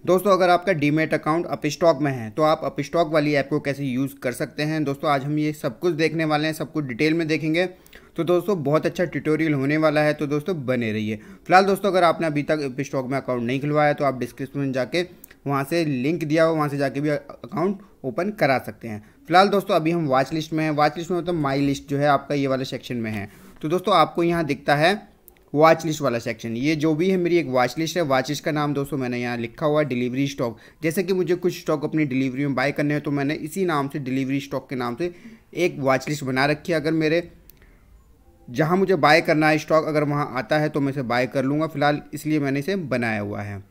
दोस्तों अगर आपका डीमैट अकाउंट अपस्टॉक में है तो आप अपस्टॉक वाली ऐप को कैसे यूज़ कर सकते हैं। दोस्तों आज हम ये सब कुछ देखने वाले हैं, सब कुछ डिटेल में देखेंगे। तो दोस्तों बहुत अच्छा ट्यूटोरियल होने वाला है, तो दोस्तों बने रहिए। फिलहाल दोस्तों अगर आपने अभी तक अपस्टॉक में अकाउंट नहीं खुलवाया तो आप डिस्क्रिप्शन में जाके वहाँ से लिंक दिया हो, वहाँ से जाके भी अकाउंट ओपन करा सकते हैं। फिलहाल दोस्तों अभी हम वॉच लिस्ट में हैं। वॉच लिस्ट में मतलब माई लिस्ट जो है आपका ये वाले सेक्शन में है। तो दोस्तों आपको यहाँ दिखता है वॉच लिस्ट वाला सेक्शन। ये जो भी है मेरी एक वॉच लिस्ट है। वॉच लिस्ट का नाम दोस्तों मैंने यहाँ लिखा हुआ है डिलीवरी स्टॉक। जैसे कि मुझे कुछ स्टॉक अपनी डिलीवरी में बाय करने हैं तो मैंने इसी नाम से डिलीवरी स्टॉक के नाम से एक वॉच लिस्ट बना रखी है। अगर मेरे जहाँ मुझे बाय करना है स्टॉक अगर वहाँ आता है तो मैं इसे बाय कर लूँगा। फिलहाल इसलिए मैंने इसे बनाया हुआ है,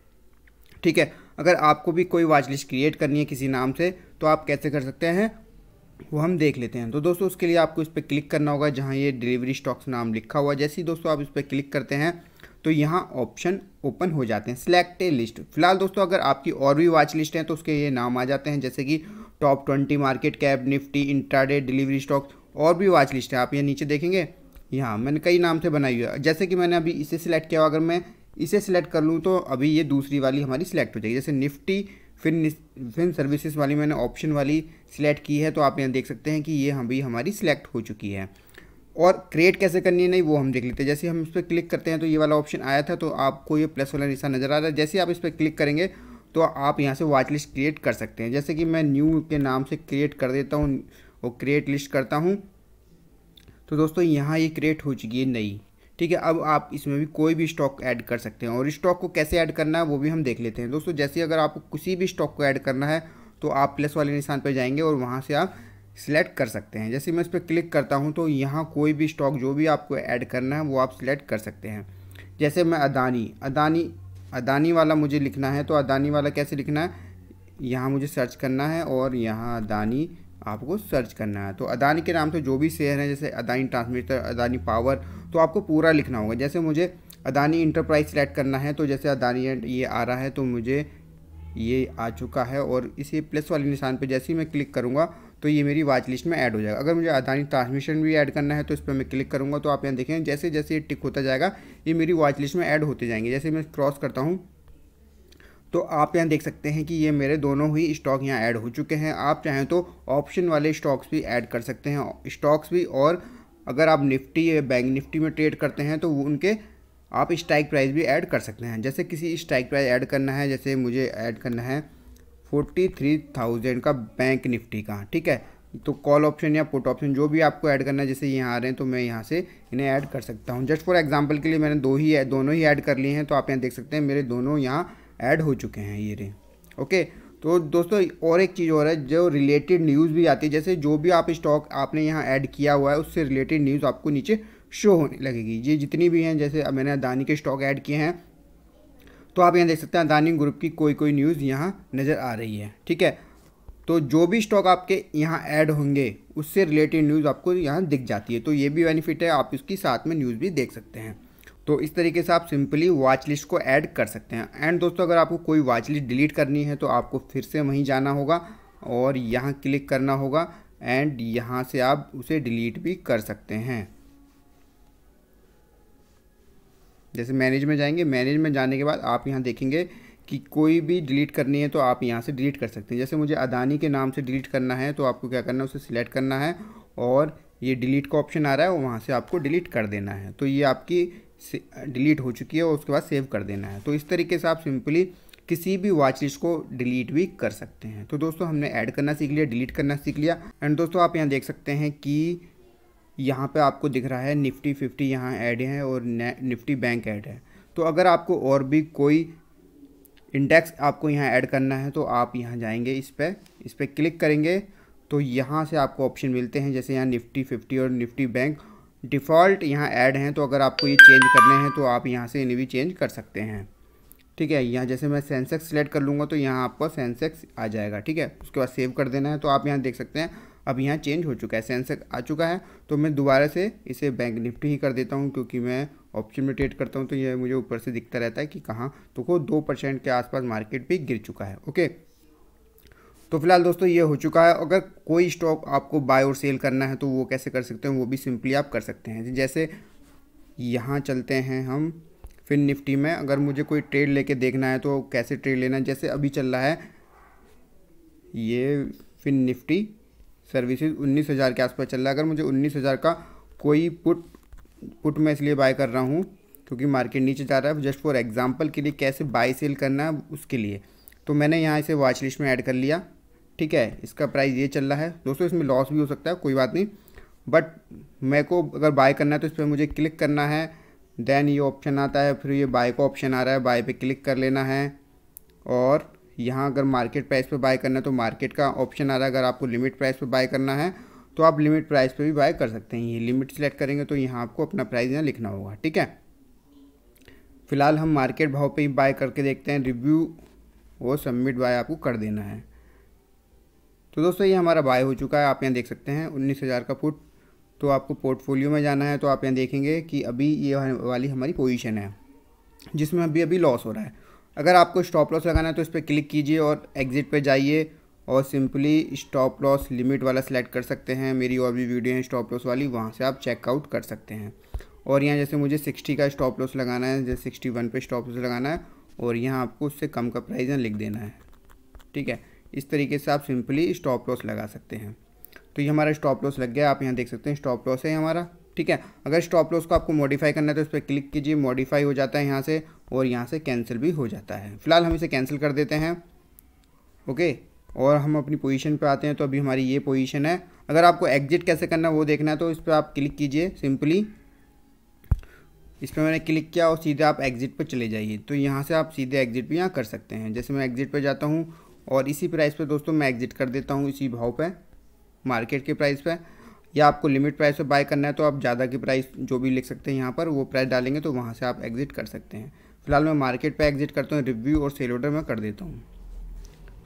ठीक है। अगर आपको भी कोई वॉच लिस्ट क्रिएट करनी है किसी नाम से तो आप कैसे कर सकते हैं वो हम देख लेते हैं। तो दोस्तों उसके लिए आपको इस पर क्लिक करना होगा जहाँ ये डिलीवरी स्टॉक्स नाम लिखा हुआ है। जैसे ही दोस्तों आप इस पर क्लिक करते हैं तो यहाँ ऑप्शन ओपन हो जाते हैं, सिलेक्ट ए लिस्ट। फिलहाल दोस्तों अगर आपकी और भी वॉच लिस्ट हैं तो उसके ये नाम आ जाते हैं, जैसे कि top 20 market cap, Nifty, intraday, delivery stocks, और भी वॉच लिस्ट है। आप ये नीचे देखेंगे, यहाँ मैंने कई नाम से बनाई हुई है। जैसे कि मैंने अभी इसे सिलेक्ट किया, अगर मैं इसे सिलेक्ट कर लूँ तो अभी ये दूसरी वाली हमारी सिलेक्ट हो जाएगी। जैसे निफ्टी फिन सर्विसेज वाली मैंने ऑप्शन वाली सिलेक्ट की है, तो आप यहाँ देख सकते हैं कि ये अभी हमारी सिलेक्ट हो चुकी है। और क्रिएट कैसे करनी है नहीं वो हम देख लेते हैं। जैसे हम इस पर क्लिक करते हैं तो ये वाला ऑप्शन आया था, तो आपको ये प्लस वाला निशान नज़र आ रहा है। जैसे आप इस पर क्लिक करेंगे तो आप यहाँ से वॉच लिस्ट क्रिएट कर सकते हैं। जैसे कि मैं न्यू के नाम से क्रिएट कर देता हूँ और क्रिएट लिस्ट करता हूँ, तो दोस्तों यहाँ ये क्रिएट हो चुकी है नई, ठीक है। अब आप इसमें भी कोई भी स्टॉक ऐड कर सकते हैं, और स्टॉक को कैसे ऐड करना है वो भी हम देख लेते हैं। दोस्तों जैसे अगर आपको किसी भी स्टॉक को ऐड करना है तो आप प्लस वाले निशान पर जाएंगे और वहाँ से आप सिलेक्ट कर सकते हैं। जैसे मैं इस पर क्लिक करता हूँ तो यहाँ कोई भी स्टॉक जो भी आपको ऐड करना है वो आप सिलेक्ट कर सकते हैं। जैसे मैं अदानी वाला मुझे लिखना है, तो अदानी वाला कैसे लिखना है, यहाँ मुझे सर्च करना है और यहाँ अदानी आपको सर्च करना है। तो अदानी के नाम से जो भी शेयर हैं, जैसे अदानी ट्रांसमिटर, अदानी पावर, तो आपको पूरा लिखना होगा। जैसे मुझे अदानी इंटरप्राइज सेलेक्ट करना है, तो जैसे अदानी ये आ रहा है तो मुझे ये आ चुका है, और इसी प्लस वाले निशान पे जैसे ही मैं क्लिक करूँगा तो ये मेरी वॉच लिस्ट में ऐड हो जाएगा। अगर मुझे अदानी ट्रांसमिशन भी ऐड करना है तो इस पर मैं क्लिक करूँगा, तो आप यहाँ देखें जैसे जैसे ये टिक होता जाएगा ये मेरी वॉच लिस्ट में ऐड होते जाएंगे। जैसे मैं क्रॉस करता हूँ तो आप यहाँ देख सकते हैं कि ये मेरे दोनों ही स्टॉक यहाँ ऐड हो चुके हैं। आप चाहें तो ऑप्शन वाले स्टॉक्स भी ऐड कर सकते हैं, स्टॉक्स भी। और अगर आप निफ्टी या बैंक निफ्टी में ट्रेड करते हैं तो उनके आप स्ट्राइक प्राइस भी ऐड कर सकते हैं। जैसे किसी स्ट्राइक प्राइस ऐड करना है, जैसे मुझे ऐड करना है 43,000 का बैंक निफ्टी का, ठीक है। तो कॉल ऑप्शन या पुट ऑप्शन जो भी आपको ऐड करना है, जैसे यहाँ आ रहे हैं तो मैं यहाँ से इन्हें ऐड कर सकता हूँ। जस्ट फॉर एग्जांपल के लिए मैंने दोनों ही ऐड कर लिए हैं, तो आप यहाँ देख सकते हैं मेरे दोनों यहाँ ऐड हो चुके हैं ये रे, ओके। तो दोस्तों और एक चीज़ और है, जो रिलेटेड न्यूज़ भी आती है। जैसे जो भी आप स्टॉक आपने यहाँ ऐड किया हुआ है उससे रिलेटेड न्यूज़ आपको नीचे शो होने लगेगी। ये जितनी भी हैं, जैसे मैंने अदानी के स्टॉक ऐड किए हैं तो आप यहाँ देख सकते हैं अदानी ग्रुप की कोई न्यूज़ यहाँ नज़र आ रही है, ठीक है। तो जो भी स्टॉक आपके यहाँ ऐड होंगे उससे रिलेटेड न्यूज़ आपको यहाँ दिख जाती है। तो ये भी बेनिफिट है, आप इसकी साथ में न्यूज़ भी देख सकते हैं। तो इस तरीके से आप सिंपली वॉच लिस्ट को ऐड कर सकते हैं। एंड दोस्तों अगर आपको कोई वॉच लिस्ट डिलीट करनी है तो आपको फिर से वहीं जाना होगा और यहाँ क्लिक करना होगा, एंड यहाँ से आप उसे डिलीट भी कर सकते हैं। जैसे मैनेज में जाएंगे, मैनेज में जाने के बाद आप यहाँ देखेंगे कि कोई भी डिलीट करनी है तो आप यहाँ से डिलीट कर सकते हैं। जैसे मुझे अदानी के नाम से डिलीट करना है तो आपको क्या करना है, उसे सिलेक्ट करना है और ये डिलीट का ऑप्शन आ रहा है वहाँ से आपको डिलीट कर देना है। तो ये आपकी डिलीट हो चुकी है और उसके बाद सेव कर देना है। तो इस तरीके से आप सिंपली किसी भी वॉच लिस्ट को डिलीट भी कर सकते हैं। तो दोस्तों हमने ऐड करना सीख लिया, डिलीट करना सीख लिया। एंड दोस्तों आप यहाँ देख सकते हैं कि यहाँ पे आपको दिख रहा है निफ्टी 50 यहाँ ऐड है और निफ्टी बैंक ऐड है। तो अगर आपको और भी कोई इंडेक्स आपको यहाँ ऐड करना है तो आप यहाँ जाएंगे, इस पर क्लिक करेंगे तो यहाँ से आपको ऑप्शन मिलते हैं। जैसे यहाँ निफ्टी 50 और निफ्टी बैंक डिफ़ॉल्ट यहाँ ऐड हैं, तो अगर आपको ये चेंज करने हैं तो आप यहाँ से इन्हें भी चेंज कर सकते हैं, ठीक है। यहाँ जैसे मैं सेंसेक्स सेलेक्ट कर लूँगा तो यहाँ आपको सेंसेक्स आ जाएगा, ठीक है। उसके बाद सेव कर देना है। तो आप यहाँ देख सकते हैं अब यहाँ चेंज हो चुका है, सेंसेक्स आ चुका है। तो मैं दोबारा से इसे बैंक निफ्टी ही कर देता हूँ, क्योंकि मैं ऑप्शन में ट्रेड करता हूँ तो ये मुझे ऊपर से दिखता रहता है कि कहाँ, तो को 2% के आसपास मार्केट भी गिर चुका है, ओके। तो फिलहाल दोस्तों ये हो चुका है। अगर कोई स्टॉक आपको बाय और सेल करना है तो वो कैसे कर सकते हैं, वो भी सिंपली आप कर सकते हैं। जैसे यहाँ चलते हैं हम फिन निफ्टी में अगर मुझे कोई ट्रेड लेके देखना है तो कैसे ट्रेड लेना है, जैसे अभी चल रहा है ये फिन निफ्टी सर्विसेज 19,000 के आसपास चल रहा है। अगर मुझे 19,000 का कोई पुट मैं इसलिए बाय कर रहा हूँ क्योंकि मार्केट नीचे जा रहा है, जस्ट फॉर एग्जांपल के लिए कैसे बाय सेल करना है उसके लिए, तो मैंने यहाँ इसे वॉच लिस्ट में ऐड कर लिया। ठीक है, इसका प्राइस ये चल रहा है दोस्तों, इसमें लॉस भी हो सकता है, कोई बात नहीं, बट मेरे को अगर बाय करना है तो इस पर मुझे क्लिक करना है, देन ये ऑप्शन आता है, फिर ये बाय का ऑप्शन आ रहा है, बाय पे क्लिक कर लेना है। और यहाँ अगर मार्केट प्राइस पे बाय करना है तो मार्केट का ऑप्शन आ रहा है। अगर आपको लिमिट प्राइस पे बाय करना है तो आप लिमिट प्राइस पे भी बाय कर सकते हैं। ये लिमिट सेलेक्ट करेंगे तो यहाँ आपको अपना प्राइस यहाँ लिखना होगा। ठीक है, फिलहाल हम मार्केट भाव पे ही बाय करके देखते हैं, रिव्यू और सबमिट बाय आपको कर देना है। तो दोस्तों ये हमारा बाय हो चुका है, आप यहाँ देख सकते हैं 19,000 का पुट। तो आपको पोर्टफोलियो में जाना है तो आप यहाँ देखेंगे कि अभी ये वाली हमारी पोजीशन है जिसमें अभी लॉस हो रहा है। अगर आपको स्टॉप लॉस लगाना है तो इस पर क्लिक कीजिए और एग्जिट पे जाइए और सिंपली स्टॉप लॉस लिमिट वाला सेलेक्ट कर सकते हैं। मेरी और भी वीडियो है स्टॉप लॉस वाली, वहाँ से आप चेकआउट कर सकते हैं। और यहाँ जैसे मुझे 60 का स्टॉप लॉस लगाना है, जैसे 61 पे स्टॉप लॉस लगाना है और यहाँ आपको उससे कम का प्राइस यहाँ लिख देना है। ठीक है, इस तरीके से आप सिंपली स्टॉप लॉस लगा सकते हैं। तो ये हमारा स्टॉप लॉस लग गया, आप यहाँ देख सकते हैं स्टॉप लॉस है हमारा। ठीक है, अगर स्टॉप लॉस को आपको मॉडिफाई करना है तो इस पर क्लिक कीजिए, मॉडिफाई हो जाता है यहाँ से और यहाँ से कैंसिल भी हो जाता है। फिलहाल हम इसे कैंसिल कर देते हैं। ओके, और हम अपनी पोजीशन पे आते हैं। तो अभी हमारी ये पोजीशन है। अगर आपको एग्जिट कैसे करना है वो देखना है तो इस पर आप क्लिक कीजिए, सिंपली इस पर मैंने क्लिक किया और सीधे आप एग्जिट पर चले जाइए। तो यहाँ से आप सीधे एग्जिट भी यहाँ कर सकते हैं। जैसे मैं एग्जिट पर जाता हूँ और इसी प्राइस पे दोस्तों मैं एग्जिट कर देता हूँ, इसी भाव पे मार्केट के प्राइस पे। या आपको लिमिट प्राइस पे बाय करना है तो आप ज़्यादा की प्राइस जो भी लिख सकते हैं यहाँ पर, वो प्राइस डालेंगे तो वहाँ से आप एग्जिट कर सकते हैं। फिलहाल मैं मार्केट पे एग्जिट करता हूँ, रिव्यू और सेल ऑर्डर में कर देता हूँ।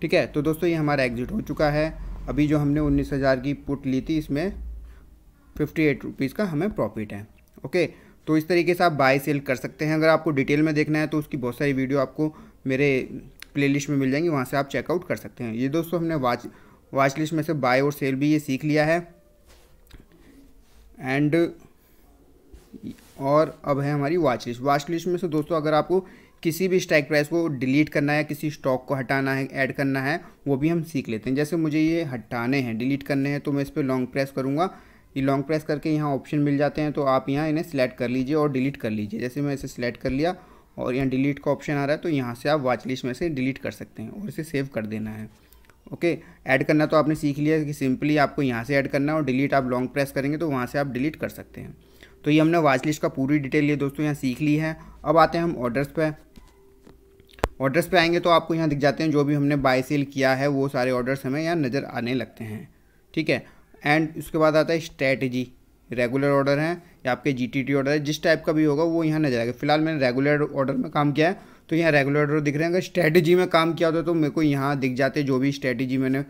ठीक है, तो दोस्तों ये हमारा एग्जिट हो चुका है। अभी जो हमने 19,000 की पुट ली थी इसमें 58 रुपीज़ का हमें प्रॉफिट है। ओके, तो इस तरीके से आप बाय सेल कर सकते हैं। अगर आपको डिटेल में देखना है तो उसकी बहुत सारी वीडियो आपको मेरे प्लेलिस्ट में मिल जाएंगी, वहाँ से आप चेकआउट कर सकते हैं। ये दोस्तों हमने वॉच लिस्ट में से बाय और सेल भी ये सीख लिया है। एंड और अब है हमारी वॉच लिस्ट में से दोस्तों अगर आपको किसी भी स्ट्राइक प्राइस को डिलीट करना है, किसी स्टॉक को हटाना है, ऐड करना है, वो भी हम सीख लेते हैं। जैसे मुझे ये हटाने हैं, डिलीट करने हैं, तो मैं इस पर लॉन्ग प्रेस करूँगा। ये लॉन्ग प्रेस करके यहाँ ऑप्शन मिल जाते हैं, तो आप यहाँ इन्हें सिलेक्ट कर लीजिए और डिलीट कर लीजिए। जैसे मैं इसे सिलेक्ट कर लिया और यहाँ डिलीट का ऑप्शन आ रहा है, तो यहाँ से आप वॉच लिस्ट में से डिलीट कर सकते हैं और इसे सेव कर देना है। ओके, ऐड करना तो आपने सीख लिया कि सिंपली आपको यहाँ से ऐड करना है और डिलीट आप लॉन्ग प्रेस करेंगे तो वहाँ से आप डिलीट कर सकते हैं। तो ये हमने वॉच लिस्ट का पूरी डिटेल ये दोस्तों यहाँ सीख ली है। अब आते हैं हम ऑर्डर्स पे। ऑर्डर्स पे आएंगे तो आपको यहाँ दिख जाते हैं जो भी हमने बाय सेल किया है वो सारे ऑर्डर्स हमें यहाँ नज़र आने लगते हैं। ठीक है, एंड उसके बाद आता है स्ट्रैटेजी, रेगुलर ऑर्डर है या आपके जीटीटी ऑर्डर है, जिस टाइप का भी होगा वो यहाँ नजर आएगा। फिलहाल मैंने रेगुलर ऑर्डर में काम किया है तो यहाँ रेगुलर ऑर्डर दिख रहे हैं। अगर स्ट्रैटेजी में काम किया होता तो मेरे को यहाँ दिख जाते जो भी स्ट्रैटेजी मैंने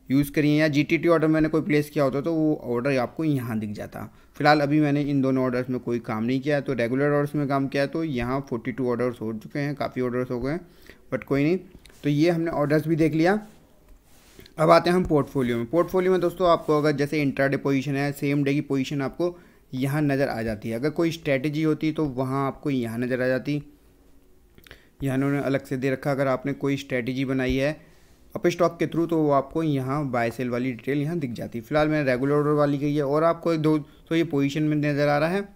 यूज़ करी है या जीटीटी ऑर्डर मैंने कोई प्लेस किया होता तो वो ऑर्डर आपको यहाँ दिख जाता। फिलहाल अभी मैंने इन दोनों ऑर्डर्स में कोई काम नहीं किया है, तो रेगुलर ऑर्डर्स में काम किया है। तो यहाँ 42 ऑर्डर्स हो चुके हैं, काफ़ी ऑर्डर्स हो गए, बट कोई नहीं। तो ये हमने ऑर्डर्स भी देख लिया। अब आते हैं हम पोर्टफोलियो में। पोर्टफोलियो में दोस्तों आपको अगर जैसे इंट्राडे पोजीशन है, सेम डे की पोजीशन आपको यहाँ नज़र आ जाती है। अगर कोई स्ट्रैटेजी होती तो वहाँ आपको यहाँ नज़र आ जाती। यहाँ उन्होंने अलग से दे रखा। अगर आपने कोई स्ट्रैटेजी बनाई है अप स्टॉक के थ्रू तो वो आपको यहाँ बाय सेल वाली डिटेल यहाँ दिख जाती है। फिलहाल मैंने रेगुलर ऑर्डर वाली की है और आपको तो ये पोजीशन में नज़र आ रहा है।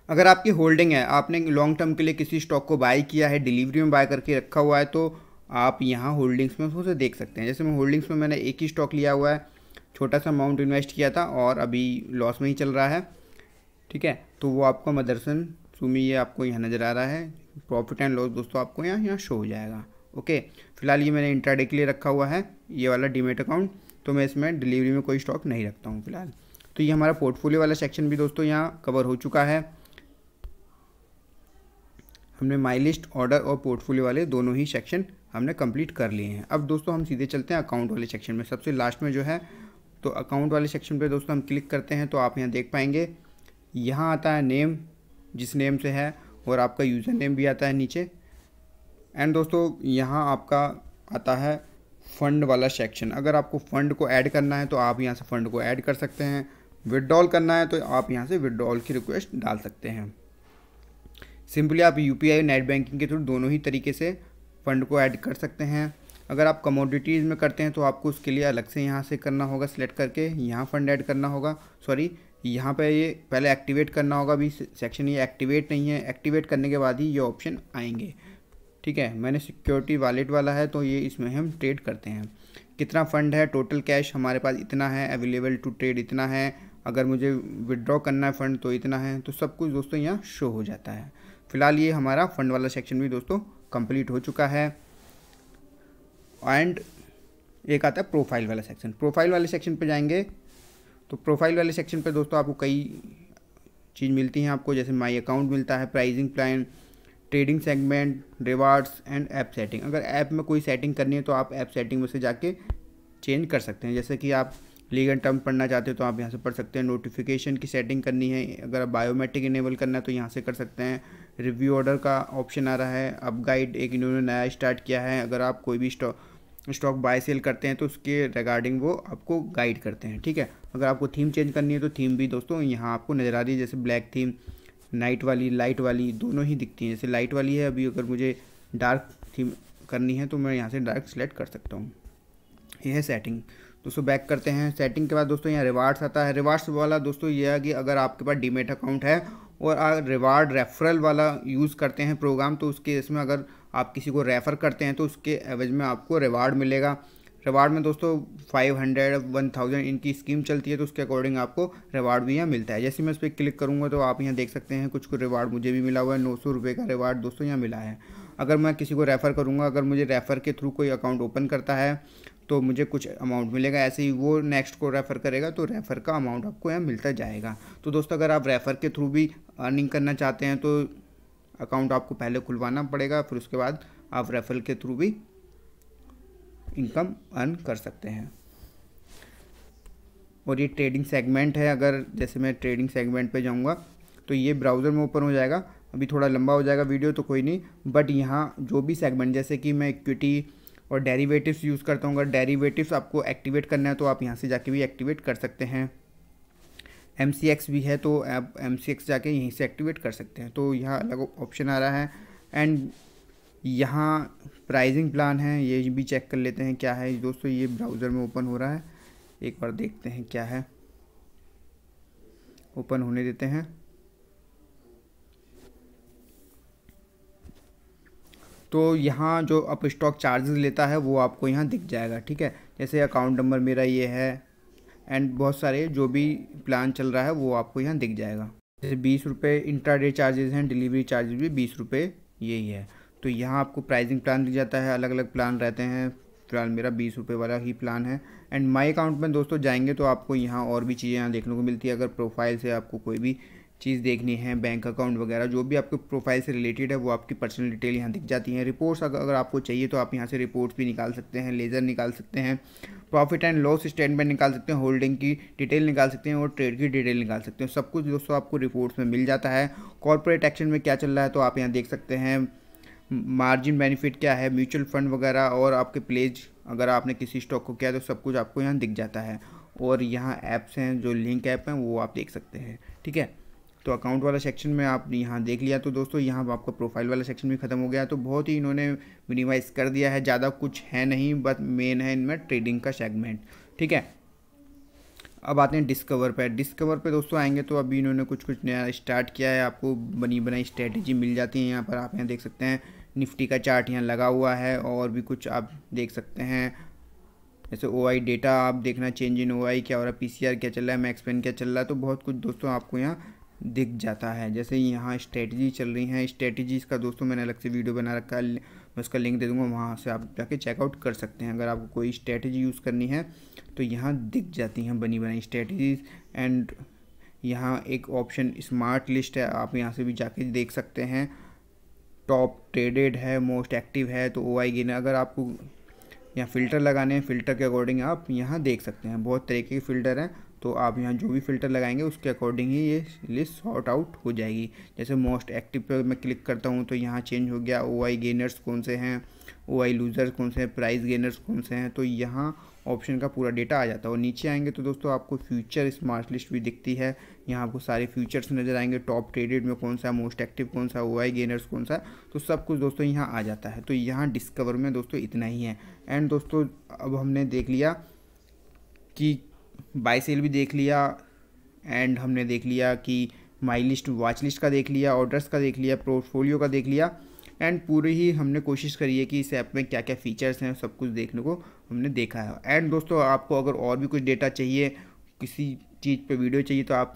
अगर आपकी होल्डिंग है, आपने लॉन्ग टर्म के लिए किसी स्टॉक को बाय किया है, डिलीवरी में बाय करके रखा हुआ है, तो आप यहाँ होल्डिंग्स में उसे देख सकते हैं। जैसे मैं होल्डिंग्स में मैंने एक ही स्टॉक लिया हुआ है, छोटा सा अमाउंट इन्वेस्ट किया था और अभी लॉस में ही चल रहा है। ठीक है, तो वो आपका मदरसन सुमी ये आपको यहाँ नज़र आ रहा है। प्रॉफिट एंड लॉस दोस्तों आपको यहाँ शो हो जाएगा। ओके, फिलहाल ये मैंने इंट्राडे के लिए रखा हुआ है ये वाला डीमेट अकाउंट, तो मैं इसमें डिलीवरी में कोई स्टॉक नहीं रखता हूँ फिलहाल। तो ये हमारा पोर्टफोलियो वाला सेक्शन भी दोस्तों यहाँ कवर हो चुका है। हमने माई लिस्ट, ऑर्डर और पोर्टफोलियो वाले दोनों ही सेक्शन हमने कंप्लीट कर लिए हैं। अब दोस्तों हम सीधे चलते हैं अकाउंट वाले सेक्शन में, सबसे लास्ट में जो है। तो अकाउंट वाले सेक्शन पे दोस्तों हम क्लिक करते हैं तो आप यहाँ देख पाएंगे यहाँ आता है नेम, जिस नेम से है, और आपका यूज़र नेम भी आता है नीचे। एंड दोस्तों यहाँ आपका आता है फ़ंड वाला सेक्शन। अगर आपको फ़ंड को ऐड करना है तो आप यहाँ से फ़ंड को ऐड कर सकते हैं। विड्रॉल करना है तो आप यहाँ से विड्रॉल की रिक्वेस्ट डाल सकते हैं। सिंपली आप यूपीआई नेट बैंकिंग के थ्रू दोनों ही तरीके से फ़ंड को ऐड कर सकते हैं। अगर आप कमोडिटीज़ में करते हैं तो आपको उसके लिए अलग से यहाँ से करना होगा, सिलेक्ट करके यहाँ फ़ंड ऐड करना होगा। सॉरी, यहाँ पे ये पहले एक्टिवेट करना होगा। अभी सेक्शन ये एक्टिवेट नहीं है, एक्टिवेट करने के बाद ही ये ऑप्शन आएंगे। ठीक है, मैंने सिक्योरिटी वॉलेट वाला है तो ये इसमें हम ट्रेड करते हैं। कितना फ़ंड है, टोटल कैश हमारे पास इतना है, अवेलेबल टू ट्रेड इतना है, अगर मुझे विड्रॉ करना है फ़ंड तो इतना है। तो सब कुछ दोस्तों यहाँ शो हो जाता है। फ़िलहाल ये हमारा फ़ंड वाला सेक्शन भी दोस्तों कंप्लीट हो चुका है। एंड एक आता है प्रोफाइल वाला सेक्शन। प्रोफाइल वाले सेक्शन पे जाएंगे तो प्रोफाइल वाले सेक्शन पे दोस्तों आपको कई चीज़ मिलती हैं आपको, जैसे माई अकाउंट मिलता है, pricing plan, trading segment, rewards and app setting. अगर ऐप में कोई सेटिंग करनी है तो आप ऐप सेटिंग में से जाके चेंज कर सकते हैं। जैसे कि आप लीगल टर्म पढ़ना चाहते हो तो आप यहाँ से पढ़ सकते हैं। नोटिफिकेशन की सेटिंग करनी है, अगर आप बायोमेट्रिक इनेबल करना है तो यहाँ से कर सकते हैं। रिव्यू ऑर्डर का ऑप्शन आ रहा है। अब गाइड एक इन्होंने नया स्टार्ट किया है, अगर आप कोई भी स्टॉक बाय सेल करते हैं तो उसके रिगार्डिंग वो आपको गाइड करते हैं। ठीक है, अगर आपको थीम चेंज करनी है तो थीम भी दोस्तों यहाँ आपको नज़र आ रही है, जैसे ब्लैक थीम, नाइट वाली, लाइट वाली, दोनों ही दिखती हैं। जैसे लाइट वाली है, अभी अगर मुझे डार्क थीम करनी है तो मैं यहाँ से डार्क सेलेक्ट कर सकता हूँ। ये है सेटिंग। दोस्तों बैक करते हैं। सेटिंग के बाद दोस्तों यहाँ रिवार्ड्स आता है। रिवार्ड्स वाला दोस्तों ये है कि अगर आपके पास डीमेट अकाउंट है और आप रिवार्ड रेफरल वाला यूज़ करते हैं प्रोग्राम, तो उसके इसमें अगर आप किसी को रेफ़र करते हैं तो उसके एवज में आपको रिवार्ड मिलेगा। रिवार्ड में दोस्तों 500, 1000 इनकी स्कीम चलती है, तो उसके अकॉर्डिंग आपको रिवार्ड भी यहाँ मिलता है। जैसे मैं इस पर क्लिक करूँगा तो आप यहाँ देख सकते हैं कुछ रिवार्ड मुझे भी मिला हुआ है। 900 रुपये का रिवार्ड दोस्तों यहाँ मिला है। अगर मैं किसी को रेफ़र करूँगा, अगर मुझे रेफ़र के थ्रू कोई अकाउंट ओपन करता है तो मुझे कुछ अमाउंट मिलेगा। ऐसे ही वो नेक्स्ट को रेफ़र करेगा तो रेफ़र का अमाउंट आपको यहाँ मिलता जाएगा। तो दोस्तों अगर आप रेफ़र के थ्रू भी अर्निंग करना चाहते हैं तो अकाउंट आपको पहले खुलवाना पड़ेगा, फिर उसके बाद आप रेफरल के थ्रू भी इनकम अर्न कर सकते हैं। और ये ट्रेडिंग सेगमेंट है। अगर जैसे मैं ट्रेडिंग सेगमेंट पे जाऊंगा तो ये ब्राउज़र में ओपन हो जाएगा। अभी थोड़ा लंबा हो जाएगा वीडियो तो कोई नहीं, बट यहाँ जो भी सेगमेंट, जैसे कि मैं इक्विटी और डेरिवेटिव्स यूज़ करता हूँ, अगर डेरिवेटिव्स आपको एक्टिवेट करना है तो आप यहाँ से जाके भी एक्टिवेट कर सकते हैं। MCX भी है तो आप MCX जाके यहीं से एक्टिवेट कर सकते हैं। तो यहाँ अलग ऑप्शन आ रहा है। एंड यहाँ प्राइसिंग प्लान है, ये भी चेक कर लेते हैं क्या है दोस्तों। ये ब्राउज़र में ओपन हो रहा है, एक बार देखते हैं क्या है। ओपन होने देते हैं। तो यहाँ जो अप स्टॉक चार्जेस लेता है वो आपको यहाँ दिख जाएगा। ठीक है, जैसे अकाउंट नंबर मेरा ये है एंड बहुत सारे जो भी प्लान चल रहा है वो आपको यहाँ दिख जाएगा। जैसे 20 रुपये इंट्राडे चार्जेस हैं, डिलीवरी चार्जेस भी 20 रुपये यही है। तो यहाँ आपको प्राइसिंग प्लान दिख जाता है, अलग अलग प्लान रहते हैं। फिलहाल मेरा 20 रुपये वाला ही प्लान है। एंड माई अकाउंट में दोस्तों जाएंगे तो आपको यहाँ और भी चीज़ें यहाँ देखने को मिलती है। अगर प्रोफाइल से आपको कोई भी चीज़ देखनी है, बैंक अकाउंट वगैरह जो भी आपके प्रोफाइल से रिलेटेड है वो आपकी पर्सनल डिटेल यहाँ दिख जाती हैं। रिपोर्ट्स अगर आपको चाहिए तो आप यहाँ से रिपोर्ट्स भी निकाल सकते हैं, लेज़र निकाल सकते हैं, प्रॉफिट एंड लॉस स्टेटमेंट निकाल सकते हैं, होल्डिंग की डिटेल निकाल सकते हैं और ट्रेड की डिटेल निकाल सकते हैं। सब कुछ दोस्तों आपको रिपोर्ट्स में मिल जाता है। कॉर्पोरेट एक्शन में क्या चल रहा है तो आप यहाँ देख सकते हैं। मार्जिन बेनिफिट क्या है, म्यूचुअल फंड वगैरह, और आपके प्लेज अगर आपने किसी स्टॉक को किया तो सब कुछ आपको यहाँ दिख जाता है। और यहाँ ऐप्स हैं, जो लिंक ऐप हैं वो आप देख सकते हैं। ठीक है, तो अकाउंट वाला सेक्शन में आप यहाँ देख लिया। तो दोस्तों यहाँ आपका प्रोफाइल वाला सेक्शन भी ख़त्म हो गया। तो बहुत ही इन्होंने मिनिमाइज कर दिया है, ज़्यादा कुछ है नहीं, बस मेन है इनमें ट्रेडिंग का सेगमेंट। ठीक है, अब आते हैं डिस्कवर पे। डिस्कवर पे दोस्तों आएंगे तो अभी इन्होंने कुछ नया स्टार्ट किया है। आपको बनी बनाई स्ट्रेटेजी मिल जाती है यहाँ पर। आप यहाँ देख सकते हैं निफ्टी का चार्ट यहाँ लगा हुआ है, और भी कुछ आप देख सकते हैं। जैसे OI डेटा आप देखना, चेंज इन OI क्या हो रहा है, PCR क्या चल रहा है, मैक्सपेन क्या चल रहा है, तो बहुत कुछ दोस्तों आपको यहाँ दिख जाता है। जैसे यहाँ स्ट्रेटजी चल रही हैं, स्ट्रेटजीज़ का दोस्तों मैंने अलग से वीडियो बना रखा है, मैं उसका लिंक दे दूँगा, वहाँ से आप जाके चेकआउट कर सकते हैं। अगर आपको कोई स्ट्रेटजी यूज़ करनी है तो यहाँ दिख जाती हैं बनी बनाई स्ट्रेटजीज़। एंड यहाँ एक ऑप्शन स्मार्ट लिस्ट है, आप यहाँ से भी जाके देख सकते हैं। टॉप ट्रेडेड है, मोस्ट एक्टिव है, तो OI गेनर। अगर आपको यहाँ फ़िल्टर लगाने हैं, फ़िल्टर के अकॉर्डिंग आप यहाँ देख सकते हैं। बहुत तरीके के फ़िल्टर हैं, तो आप यहाँ जो भी फ़िल्टर लगाएंगे उसके अकॉर्डिंग ही ये लिस्ट सॉर्ट आउट हो जाएगी। जैसे मोस्ट एक्टिव पर मैं क्लिक करता हूँ तो यहाँ चेंज हो गया। OI गेनर्स कौन से हैं, OI लूज़र्स कौन से हैं, प्राइस गेनर्स कौन से हैं, तो यहाँ ऑप्शन का पूरा डेटा आ जाता है। और नीचे आएंगे तो दोस्तों आपको फ्यूचर स्मार्ट लिस्ट भी दिखती है। यहाँ आपको सारे फ्यूचर्स नज़र आएंगे, टॉप ट्रेडेड में कौन सा है, मोस्ट एक्टिव कौन सा, ओआई गेनर्स कौन सा है, तो सब कुछ दोस्तों यहाँ आ जाता है। तो यहाँ डिस्कवर में दोस्तों इतना ही है। एंड दोस्तों अब हमने देख लिया कि बाय सेल भी देख लिया, एंड हमने देख लिया कि माई लिस्ट वॉच लिस्ट का देख लिया, ऑर्डर्स का देख लिया, पोर्टफोलियो का देख लिया, एंड पूरी ही हमने कोशिश करी है कि इस ऐप में क्या क्या फीचर्स हैं सब कुछ देखने को हमने देखा है। एंड दोस्तों आपको अगर और भी कुछ डेटा चाहिए, किसी चीज़ पे वीडियो चाहिए, तो आप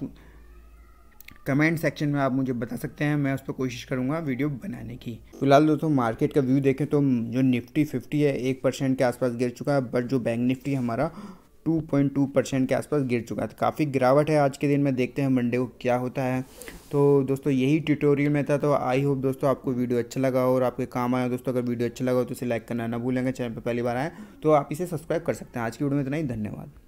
कमेंट सेक्शन में आप मुझे बता सकते हैं, मैं उस पर कोशिश करूँगा वीडियो बनाने की। फिलहाल दोस्तों मार्केट का व्यू देखें तो जो निफ्टी 50 है 1% के आसपास गिर चुका है, बट जो बैंक निफ्टी हमारा 2.2% के आसपास गिर चुका है। तो काफ़ी गिरावट है आज के दिन में, देखते हैं मंडे को क्या होता है। तो दोस्तों यही ट्यूटोरियल में था। तो आई होप दोस्तों आपको वीडियो अच्छा लगा और आपके काम आया। दोस्तों अगर वीडियो अच्छा लगा हो तो इसे लाइक करना ना भूलेंगे, चैनल पर पहली बार आए तो आप इसे सब्सक्राइब कर सकते हैं। आज की वीडियो में इतना ही, धन्यवाद।